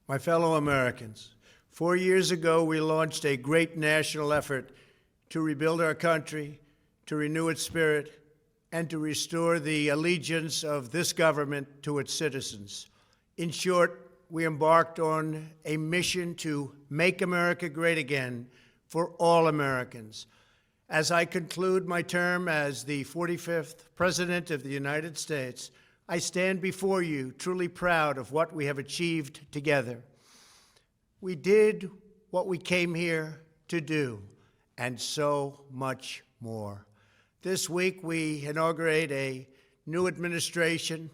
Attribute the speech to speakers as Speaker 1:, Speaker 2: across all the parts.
Speaker 1: My fellow Americans, 4 years ago, we launched a great national effort to rebuild our country, to renew its spirit, and to restore the allegiance of this government to its citizens. In short, we embarked on a mission to make America great again for all Americans. As I conclude my term as the 45th President of the United States, I stand before you truly proud of what we have achieved together. We did what we came here to do, and so much more. This week, we inaugurate a new administration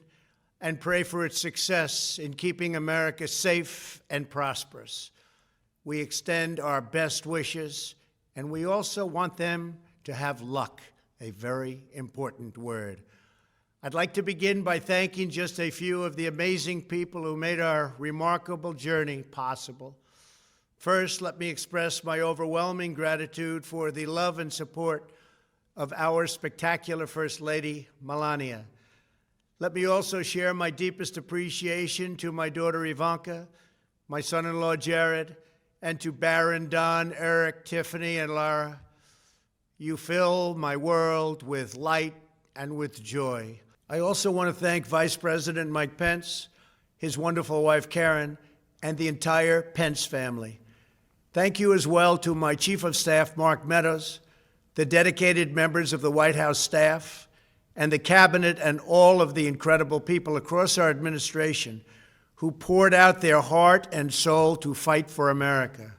Speaker 1: and pray for its success in keeping America safe and prosperous. We extend our best wishes, and we also want them to have luck, a very important word. I'd like to begin by thanking just a few of the amazing people who made our remarkable journey possible. First, let me express my overwhelming gratitude for the love and support of our spectacular First Lady, Melania. Let me also share my deepest appreciation to my daughter Ivanka, my son-in-law Jared, and to Barron, Don, Eric, Tiffany, and Lara. You fill my world with light and with joy. I also want to thank Vice President Mike Pence, his wonderful wife Karen, and the entire Pence family. Thank you as well to my Chief of Staff, Mark Meadows, the dedicated members of the White House staff, and the Cabinet, and all of the incredible people across our administration who poured out their heart and soul to fight for America.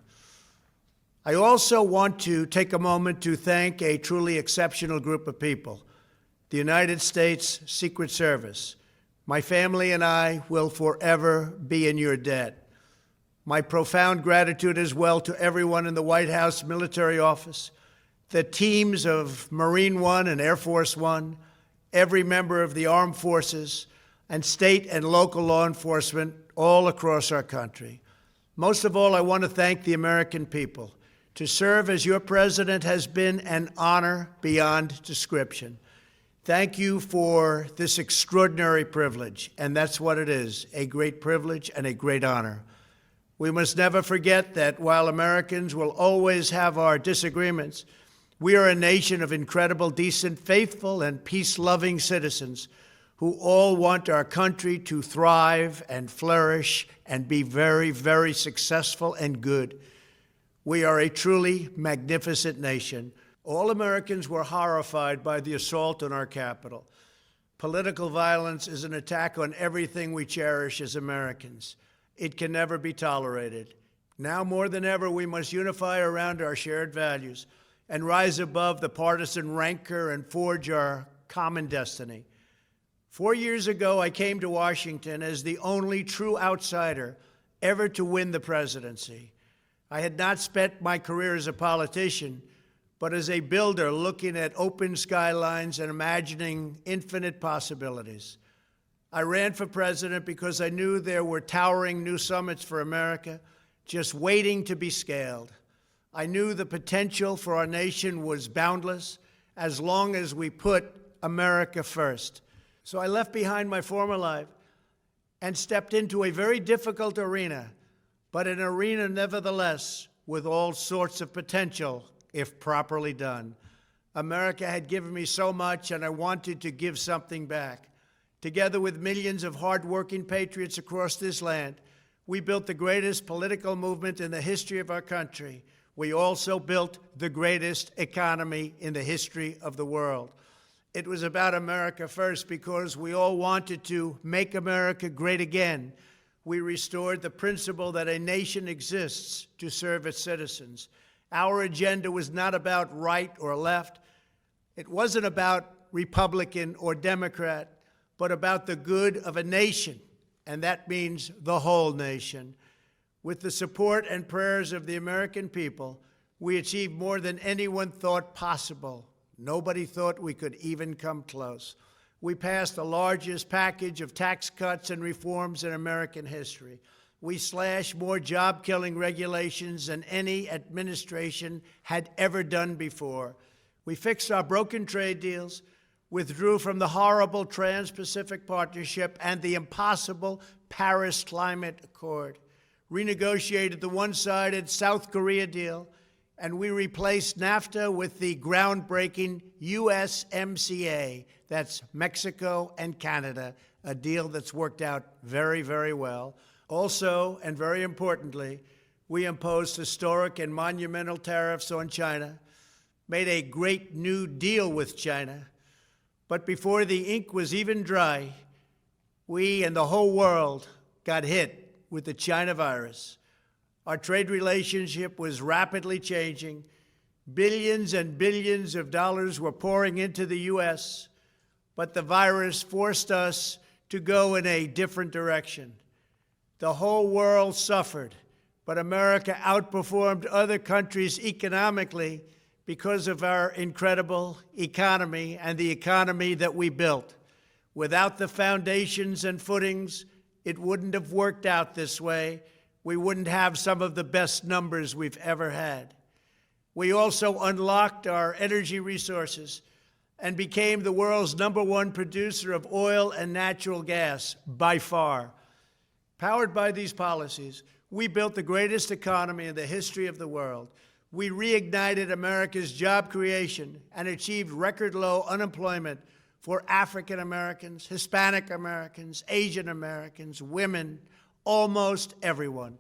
Speaker 1: I also want to take a moment to thank a truly exceptional group of people, the United States Secret Service. My family and I will forever be in your debt. My profound gratitude as well to everyone in the White House Military Office, the teams of Marine One and Air Force One, every member of the armed forces, and state and local law enforcement all across our country. Most of all, I want to thank the American people. To serve as your president has been an honor beyond description. Thank you for this extraordinary privilege, and that's what it is, a great privilege and a great honor. We must never forget that while Americans will always have our disagreements, we are a nation of incredible, decent, faithful, and peace-loving citizens who all want our country to thrive and flourish and be very, very successful and good. We are a truly magnificent nation. All Americans were horrified by the assault on our Capitol. Political violence is an attack on everything we cherish as Americans. It can never be tolerated. Now more than ever, we must unify around our shared values and rise above the partisan rancor and forge our common destiny. 4 years ago, I came to Washington as the only true outsider ever to win the presidency. I had not spent my career as a politician, but as a builder looking at open skylines and imagining infinite possibilities. I ran for president because I knew there were towering new summits for America just waiting to be scaled. I knew the potential for our nation was boundless as long as we put America first. So I left behind my former life and stepped into a very difficult arena, but an arena nevertheless with all sorts of potential if properly done. America had given me so much, and I wanted to give something back. Together with millions of hardworking patriots across this land, we built the greatest political movement in the history of our country. We also built the greatest economy in the history of the world. It was about America first because we all wanted to make America great again. We restored the principle that a nation exists to serve its citizens. Our agenda was not about right or left. It wasn't about Republican or Democrat, but about the good of a nation, and that means the whole nation. With the support and prayers of the American people, we achieved more than anyone thought possible. Nobody thought we could even come close. We passed the largest package of tax cuts and reforms in American history. We slashed more job-killing regulations than any administration had ever done before. We fixed our broken trade deals, withdrew from the horrible Trans-Pacific Partnership and the impossible Paris Climate Accord, renegotiated the one-sided South Korea deal, and we replaced NAFTA with the groundbreaking USMCA. That's Mexico and Canada, a deal that's worked out very, very well. Also, and very importantly, we imposed historic and monumental tariffs on China, made a great new deal with China. But before the ink was even dry, we and the whole world got hit with the China virus. Our trade relationship was rapidly changing. Billions and billions of dollars were pouring into the U.S., but the virus forced us to go in a different direction. The whole world suffered, but America outperformed other countries economically because of our incredible economy and the economy that we built. Without the foundations and footings, it wouldn't have worked out this way. We wouldn't have some of the best numbers we've ever had. We also unlocked our energy resources and became the world's #1 producer of oil and natural gas, by far. Powered by these policies, we built the greatest economy in the history of the world. We reignited America's job creation and achieved record low unemployment for African Americans, Hispanic Americans, Asian Americans, women, almost everyone.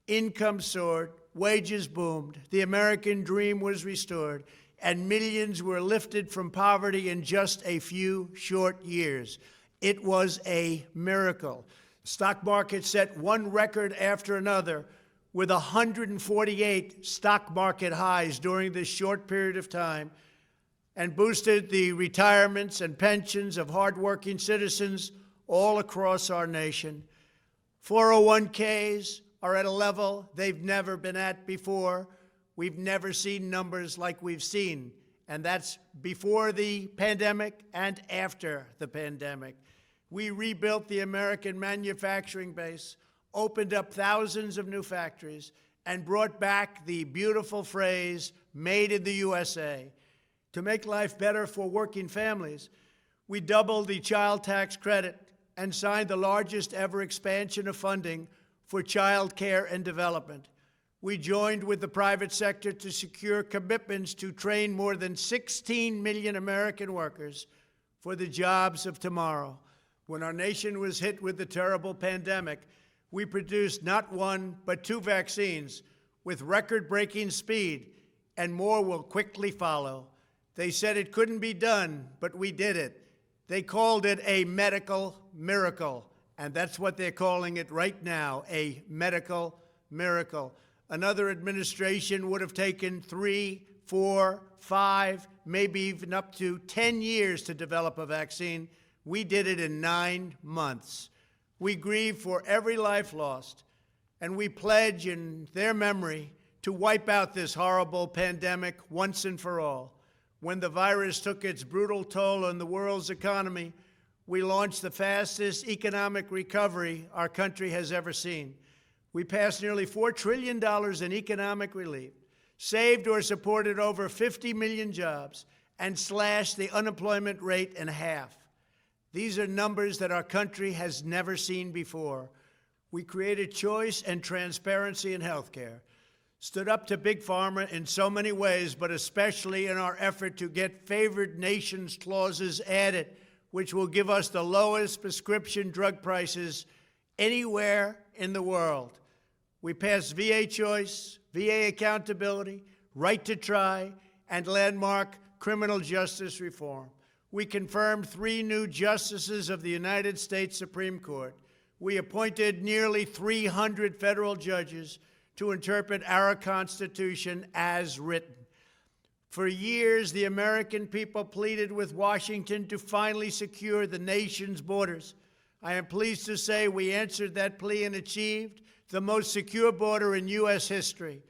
Speaker 1: Income soared, wages boomed, the American dream was restored, and millions were lifted from poverty in just a few short years. It was a miracle. Stock market set one record after another, with 148 stock market highs during this short period of time, and boosted the retirements and pensions of hardworking citizens all across our nation. 401ks are at a level they've never been at before. We've never seen numbers like we've seen, and that's before the pandemic and after the pandemic. We rebuilt the American manufacturing base, opened up thousands of new factories, and brought back the beautiful phrase, "Made in the USA." To make life better for working families, we doubled the child tax credit and signed the largest ever expansion of funding for child care and development. We joined with the private sector to secure commitments to train more than 16 million American workers for the jobs of tomorrow. When our nation was hit with the terrible pandemic, we produced not one, but 2 vaccines with record-breaking speed, and more will quickly follow. They said it couldn't be done, but we did it. They called it a medical miracle, and that's what they're calling it right now, a medical miracle. Another administration would have taken 3, 4, 5, maybe even up to 10 years to develop a vaccine. We did it in 9 months. We grieve for every life lost, and we pledge in their memory to wipe out this horrible pandemic once and for all. When the virus took its brutal toll on the world's economy, we launched the fastest economic recovery our country has ever seen. We passed nearly $4 trillion in economic relief, saved or supported over 50 million jobs, and slashed the unemployment rate in half. These are numbers that our country has never seen before. We created choice and transparency in health care, stood up to Big Pharma in so many ways, but especially in our effort to get favored nations clauses added, which will give us the lowest prescription drug prices anywhere in the world. We passed VA choice, VA accountability, right to try, and landmark criminal justice reform. We confirmed 3 new justices of the United States Supreme Court. We appointed nearly 300 federal judges to interpret our Constitution as written. For years, the American people pleaded with Washington to finally secure the nation's borders. I am pleased to say we answered that plea and achieved the most secure border in U.S. history.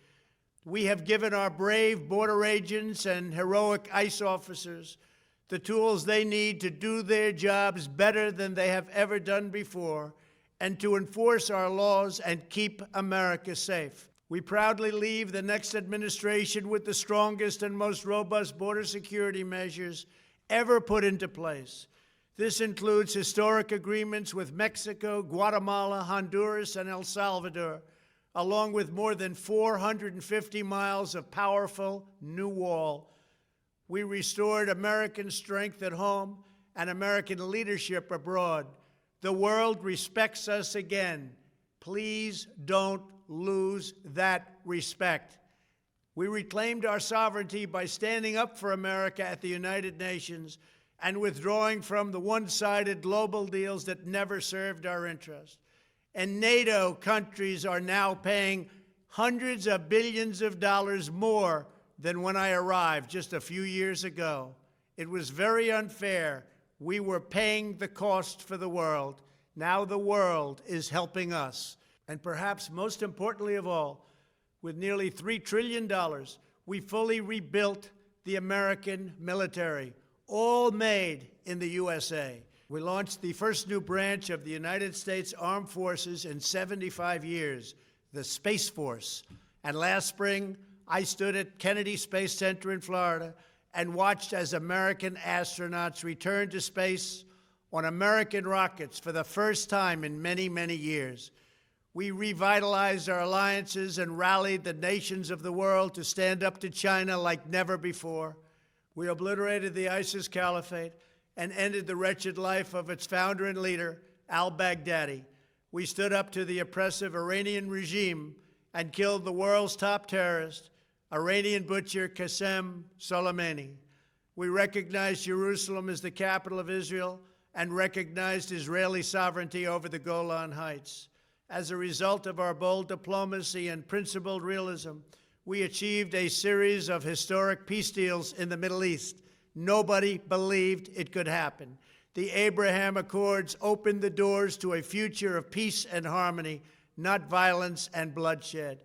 Speaker 1: We have given our brave border agents and heroic ICE officers the tools they need to do their jobs better than they have ever done before, and to enforce our laws and keep America safe. We proudly leave the next administration with the strongest and most robust border security measures ever put into place. This includes historic agreements with Mexico, Guatemala, Honduras, and El Salvador along with more than 450 miles of powerful new wall. We restored American strength at home and American leadership abroad. The world respects us again. Please don't lose that respect. We reclaimed our sovereignty by standing up for America at the United Nations and withdrawing from the one-sided global deals that never served our interest. And NATO countries are now paying hundreds of billions of dollars more than when I arrived just a few years ago. It was very unfair. We were paying the cost for the world. Now the world is helping us. And perhaps most importantly of all, with nearly $3 trillion, we fully rebuilt the American military, all made in the USA. We launched the first new branch of the United States Armed Forces in 75 years, the Space Force. And last spring, I stood at Kennedy Space Center in Florida and watched as American astronauts returned to space on American rockets for the first time in many, many years. We revitalized our alliances and rallied the nations of the world to stand up to China like never before. We obliterated the ISIS caliphate and ended the wretched life of its founder and leader, al-Baghdadi. We stood up to the oppressive Iranian regime and killed the world's top terrorist, Iranian butcher Qasem Soleimani. We recognized Jerusalem as the capital of Israel and recognized Israeli sovereignty over the Golan Heights. As a result of our bold diplomacy and principled realism, we achieved a series of historic peace deals in the Middle East. Nobody believed it could happen. The Abraham Accords opened the doors to a future of peace and harmony, not violence and bloodshed.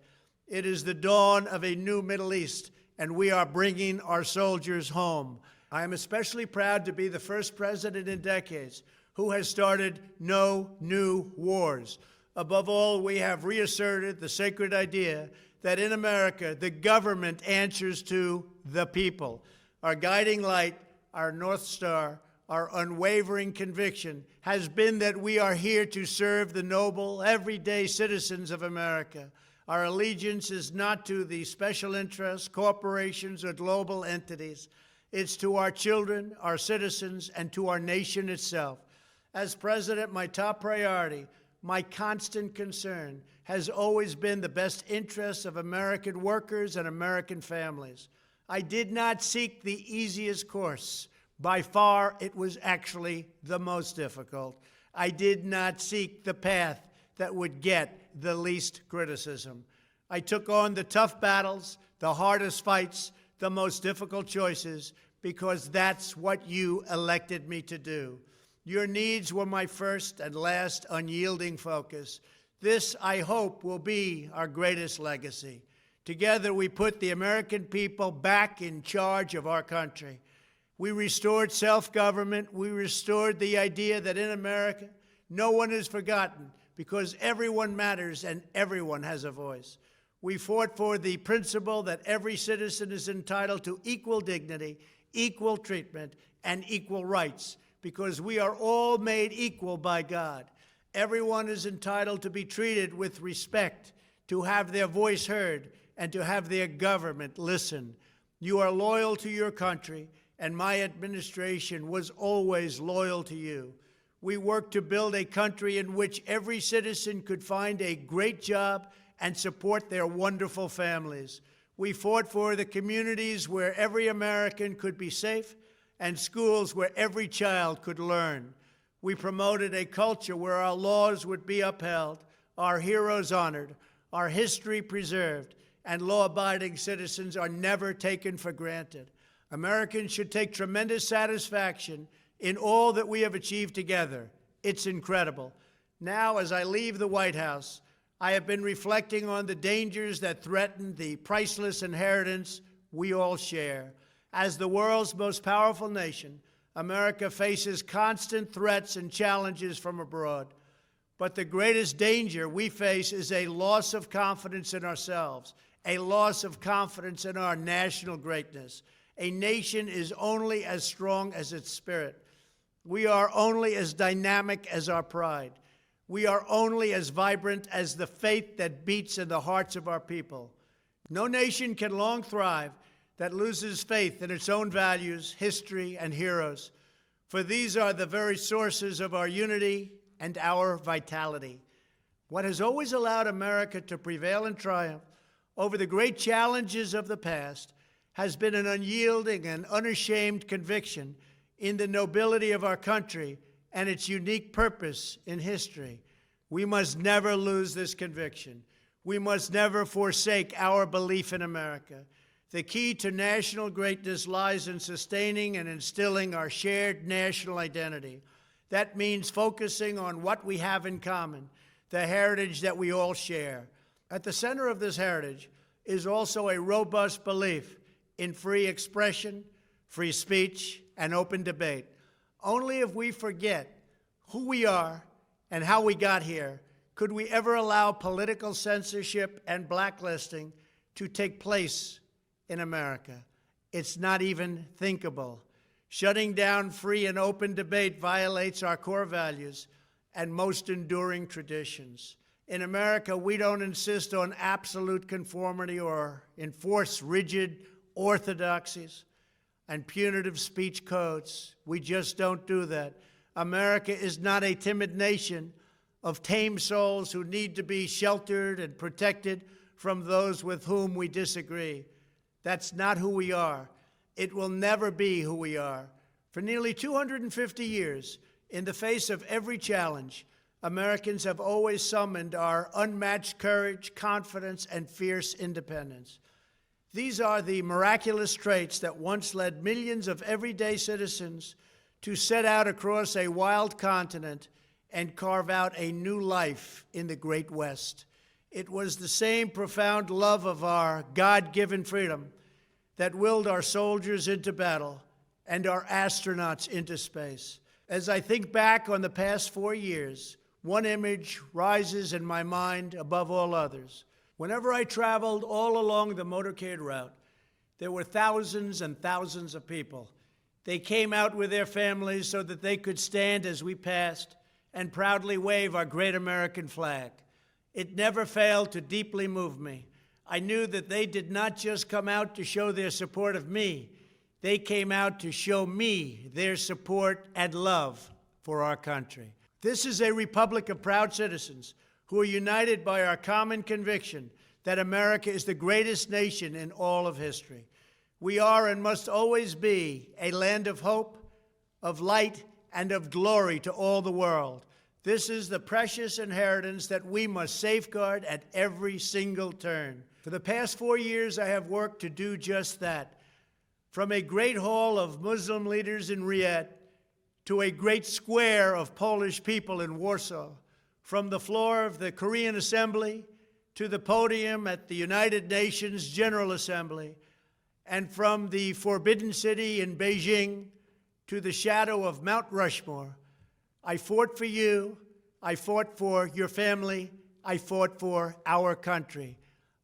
Speaker 1: It is the dawn of a new Middle East, and we are bringing our soldiers home. I am especially proud to be the first president in decades who has started no new wars. Above all, we have reasserted the sacred idea that in America, the government answers to the people. Our guiding light, our North Star, our unwavering conviction has been that we are here to serve the noble, everyday citizens of America. Our allegiance is not to the special interests, corporations, or global entities. It's to our children, our citizens, and to our nation itself. As president, my top priority, my constant concern, has always been the best interests of American workers and American families. I did not seek the easiest course. By far, it was actually the most difficult. I did not seek the path that would get the least criticism. I took on the tough battles, the hardest fights, the most difficult choices, because that's what you elected me to do. Your needs were my first and last unyielding focus. This, I hope, will be our greatest legacy. Together, we put the American people back in charge of our country. We restored self-government. We restored the idea that in America, no one is forgotten, because everyone matters and everyone has a voice. We fought for the principle that every citizen is entitled to equal dignity, equal treatment, and equal rights, because we are all made equal by God. Everyone is entitled to be treated with respect, to have their voice heard, and to have their government listen. You are loyal to your country, and my administration was always loyal to you. We worked to build a country in which every citizen could find a great job and support their wonderful families. We fought for the communities where every American could be safe and schools where every child could learn. We promoted a culture where our laws would be upheld, our heroes honored, our history preserved, and law-abiding citizens are never taken for granted. Americans should take tremendous satisfaction in all that we have achieved together. It's incredible. Now, as I leave the White House, I have been reflecting on the dangers that threaten the priceless inheritance we all share. As the world's most powerful nation, America faces constant threats and challenges from abroad. But the greatest danger we face is a loss of confidence in ourselves, a loss of confidence in our national greatness. A nation is only as strong as its spirit. We are only as dynamic as our pride. We are only as vibrant as the faith that beats in the hearts of our people. No nation can long thrive that loses faith in its own values, history, and heroes, for these are the very sources of our unity and our vitality. What has always allowed America to prevail and triumph over the great challenges of the past has been an unyielding and unashamed conviction in the nobility of our country and its unique purpose in history. We must never lose this conviction. We must never forsake our belief in America. The key to national greatness lies in sustaining and instilling our shared national identity. That means focusing on what we have in common, the heritage that we all share. At the center of this heritage is also a robust belief in free expression, free speech, and open debate. Only if we forget who we are and how we got here could we ever allow political censorship and blacklisting to take place in America. It's not even thinkable. Shutting down free and open debate violates our core values and most enduring traditions. In America, we don't insist on absolute conformity or enforce rigid orthodoxies and punitive speech codes. We just don't do that. America is not a timid nation of tame souls who need to be sheltered and protected from those with whom we disagree. That's not who we are. It will never be who we are. For nearly 250 years, in the face of every challenge, Americans have always summoned our unmatched courage, confidence, and fierce independence. These are the miraculous traits that once led millions of everyday citizens to set out across a wild continent and carve out a new life in the Great West. It was the same profound love of our God-given freedom that willed our soldiers into battle and our astronauts into space. As I think back on the past 4 years, one image rises in my mind above all others. Whenever I traveled all along the motorcade route, there were thousands and thousands of people. They came out with their families so that they could stand as we passed and proudly wave our great American flag. It never failed to deeply move me. I knew that they did not just come out to show their support of me. They came out to show me their support and love for our country. This is a republic of proud citizens who are united by our common conviction that America is the greatest nation in all of history. We are and must always be a land of hope, of light, and of glory to all the world. This is the precious inheritance that we must safeguard at every single turn. For the past 4 years, I have worked to do just that. From a great hall of Muslim leaders in Riyadh to a great square of Polish people in Warsaw, from the floor of the Korean Assembly to the podium at the United Nations General Assembly, and from the Forbidden City in Beijing to the shadow of Mount Rushmore, I fought for you, I fought for your family, I fought for our country.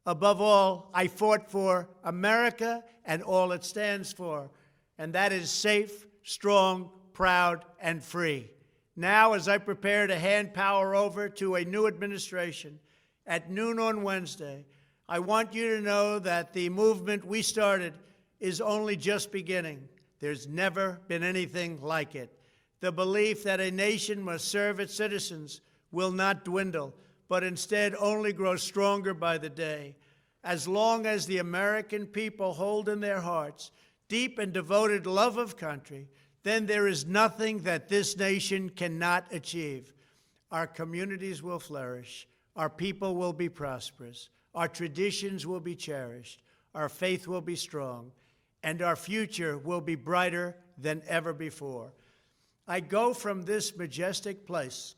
Speaker 1: Above all, I fought for America and all it stands for, and that is safe, strong, proud, and free. Now, as I prepare to hand power over to a new administration at noon on Wednesday, I want you to know that the movement we started is only just beginning. There's never been anything like it. The belief that a nation must serve its citizens will not dwindle, but instead only grow stronger by the day. As long as the American people hold in their hearts deep and devoted love of country, then there is nothing that this nation cannot achieve. Our communities will flourish, our people will be prosperous, our traditions will be cherished, our faith will be strong, and our future will be brighter than ever before. I go from this majestic place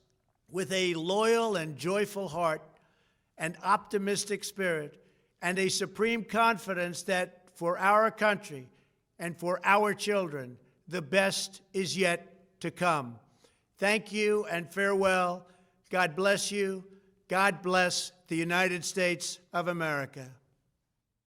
Speaker 1: with a loyal and joyful heart, an optimistic spirit, and a supreme confidence that for our country and for our children, the best is yet to come. Thank you and farewell. God bless you. God bless the United States of America.